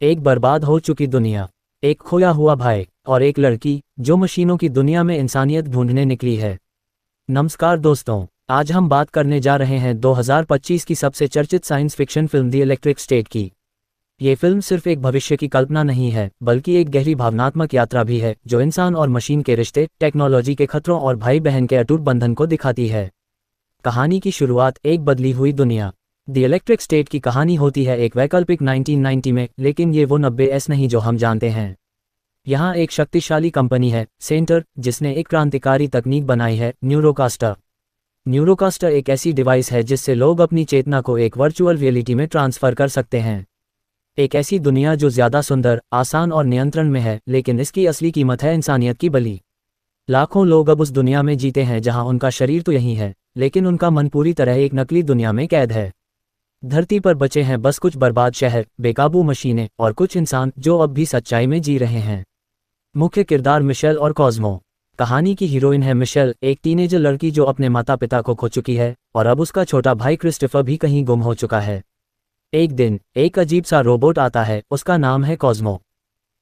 एक बर्बाद हो चुकी दुनिया, एक खोया हुआ भाई और एक लड़की जो मशीनों की दुनिया में इंसानियत ढूंढने निकली है। नमस्कार दोस्तों, आज हम बात करने जा रहे हैं 2025 की सबसे चर्चित science fiction film the electric state की। ये फिल्म सिर्फ एक भविष्य की कल्पना नहीं है, बल्कि एक गहरी भावनात्मक यात्रा भी है जो इंसान और मशीन के रिश्ते, टेक्नोलॉजी के खतरों और भाई बहन के अटूट बंधन को दिखाती है। कहानी की शुरुआत एक बदली हुई दुनिया द इलेक्ट्रिक स्टेट की कहानी होती है एक वैकल्पिक 1990 में, लेकिन ये वो 90s नहीं जो हम जानते हैं। यहाँ एक शक्तिशाली कंपनी है सेंटर, जिसने एक क्रांतिकारी तकनीक बनाई है, न्यूरोकास्टर। न्यूरोकास्टर एक ऐसी डिवाइस है जिससे लोग अपनी चेतना को एक वर्चुअल रियलिटी में ट्रांसफर कर सकते हैं। एक ऐसी दुनिया जो ज़्यादा सुंदर, आसान और नियंत्रण में है, लेकिन इसकी असली कीमत है इंसानियत की बलि। लाखों लोग अब उस दुनिया में जीते हैं जहां उनका शरीर तो यही है, लेकिन उनका मन पूरी तरह एक नकली दुनिया में कैद है। धरती पर बचे हैं बस कुछ बर्बाद शहर, बेकाबू मशीनें और कुछ इंसान जो अब भी सच्चाई में जी रहे हैं। मुख्य किरदार मिशेल और कॉस्मो। कहानी की हीरोइन है मिशेल, एक टीनेजर लड़की जो अपने माता पिता को खो चुकी है और अब उसका छोटा भाई क्रिस्टोफर भी कहीं गुम हो चुका है। एक दिन एक अजीब सा रोबोट आता है, उसका नाम है कॉस्मो।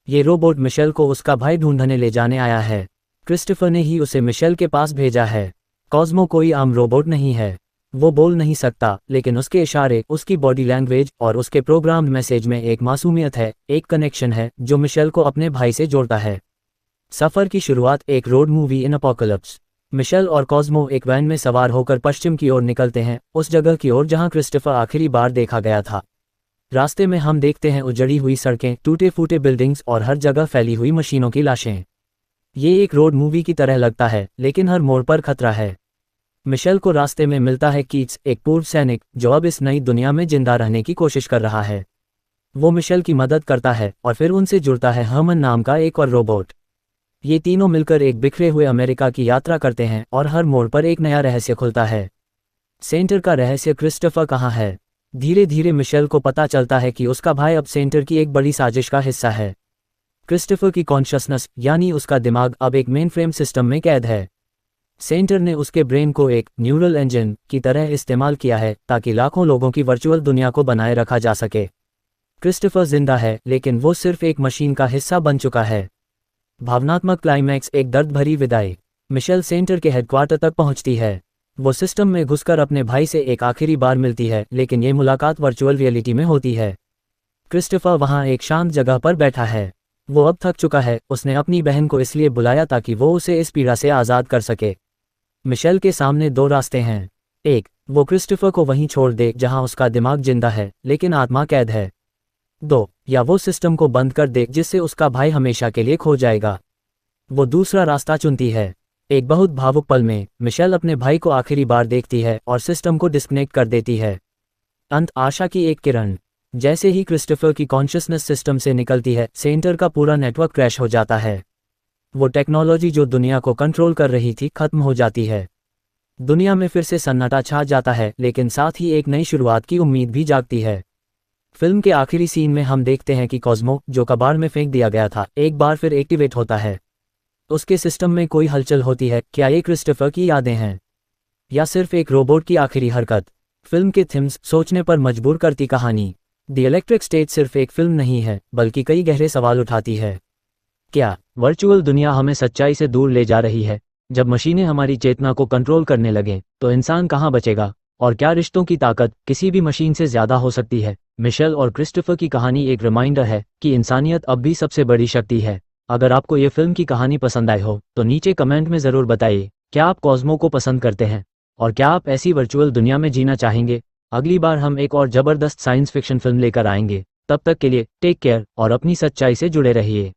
ये रोबोट मिशेल को उसका भाई ढूंढने ले जाने आया है। क्रिस्टोफर ने ही उसे मिशेल के पास भेजा है। कॉस्मो कोई आम रोबोट नहीं है, वो बोल नहीं सकता, लेकिन उसके इशारे, उसकी बॉडी लैंग्वेज और उसके प्रोग्राम्ड मैसेज में एक मासूमियत है, एक कनेक्शन है जो मिशेल को अपने भाई से जोड़ता है। सफ़र की शुरुआत एक road movie in apocalypse. Michelle और कॉस्मो एक वैन में सवार होकर पश्चिम की ओर निकलते हैं, उस जगह की ओर जहां क्रिस्टोफर आखिरी बार देखा गया था। रास्ते में हम देखते हैं उजड़ी हुई सड़कें, टूटे फूटे बिल्डिंग्स और हर जगह फैली हुई मशीनों की लाशें। ये एक रोड मूवी की तरह लगता है, लेकिन हर मोड़ पर खतरा है। मिशेल को रास्ते में मिलता है कीट्स, एक पूर्व सैनिक जो अब इस नई दुनिया में जिंदा रहने की कोशिश कर रहा है। वो मिशेल की मदद करता है और फिर उनसे जुड़ता है हर्मन नाम का एक और रोबोट। ये तीनों मिलकर एक बिखरे हुए अमेरिका की यात्रा करते हैं और हर मोड़ पर एक नया रहस्य खुलता है। सेंटर का रहस्य, क्रिस्टोफर कहाँ है? धीरे धीरे मिशेल को पता चलता है कि उसका भाई अब सेंटर की एक बड़ी साजिश का हिस्सा है। क्रिस्टोफर की कॉन्शसनेस यानी उसका दिमाग अब एक मेन फ्रेम सिस्टम में कैद है। सेंटर ने उसके ब्रेन को एक न्यूरल इंजन की तरह इस्तेमाल किया है ताकि लाखों लोगों की वर्चुअल दुनिया को बनाए रखा जा सके। क्रिस्टोफर जिंदा है, लेकिन वो सिर्फ एक मशीन का हिस्सा बन चुका है। भावनात्मक क्लाइमैक्स, एक दर्द भरी विदाई। मिशेल सेंटर के हेडक्वार्टर तक पहुंचती है। वो सिस्टम में घुसकर अपने भाई से एक आखिरी बार मिलती है, लेकिन ये मुलाकात वर्चुअल रियलिटी में होती है। क्रिस्टोफर वहां एक शांत जगह पर बैठा है। वो अब थक चुका है, उसने अपनी बहन को इसलिए बुलाया ताकि वो उसे इस पीड़ा से आज़ाद कर सके। मिशेल के सामने दो रास्ते हैं। एक, वो क्रिस्टोफर को वहीं छोड़ दे जहां उसका दिमाग जिंदा है लेकिन आत्मा कैद है। दो, या वो सिस्टम को बंद कर दे जिससे उसका भाई हमेशा के लिए खो जाएगा। वो दूसरा रास्ता चुनती है। एक बहुत भावुक पल में मिशेल अपने भाई को आखिरी बार देखती है और सिस्टम को डिस्कनेक्ट कर देती है। अंत, आशा की एक किरण। जैसे ही क्रिस्टोफर की कॉन्शियसनेस सिस्टम से निकलती है, सेंटर का पूरा नेटवर्क क्रैश हो जाता है। वो टेक्नोलॉजी जो दुनिया को कंट्रोल कर रही थी खत्म हो जाती है। दुनिया में फिर से सन्नाटा छा जाता है, लेकिन साथ ही एक नई शुरुआत की उम्मीद भी जागती है। फिल्म के आखिरी सीन में हम देखते हैं कि कॉस्मो, जो कबाड़ में फेंक दिया गया था, एक बार फिर एक्टिवेट होता है। उसके सिस्टम में कोई हलचल होती है। क्या ये क्रिस्टोफर की यादें हैं या सिर्फ एक रोबोट की आखिरी हरकत? फिल्म के थीम्स सोचने पर मजबूर करती कहानी। द इलेक्ट्रिक स्टेट सिर्फ एक फिल्म नहीं है, बल्कि कई गहरे सवाल उठाती है। क्या वर्चुअल दुनिया हमें सच्चाई से दूर ले जा रही है? जब मशीनें हमारी चेतना को कंट्रोल करने लगें, तो इंसान कहाँ बचेगा? और क्या रिश्तों की ताकत किसी भी मशीन से ज़्यादा हो सकती है? मिशेल और क्रिस्टोफर की कहानी एक रिमाइंडर है कि इंसानियत अब भी सबसे बड़ी शक्ति है। अगर आपको ये फिल्म की कहानी पसंद आई हो, तो नीचे कमेंट में ज़रूर बताइए, क्या आप कॉस्मो को पसंद करते हैं? और क्या आप ऐसी वर्चुअल दुनिया में जीना चाहेंगे? अगली बार हम एक और ज़बरदस्त साइंस फिक्शन फिल्म लेकर आएंगे। तब तक के लिए टेक केयर और अपनी सच्चाई से जुड़े रहिए।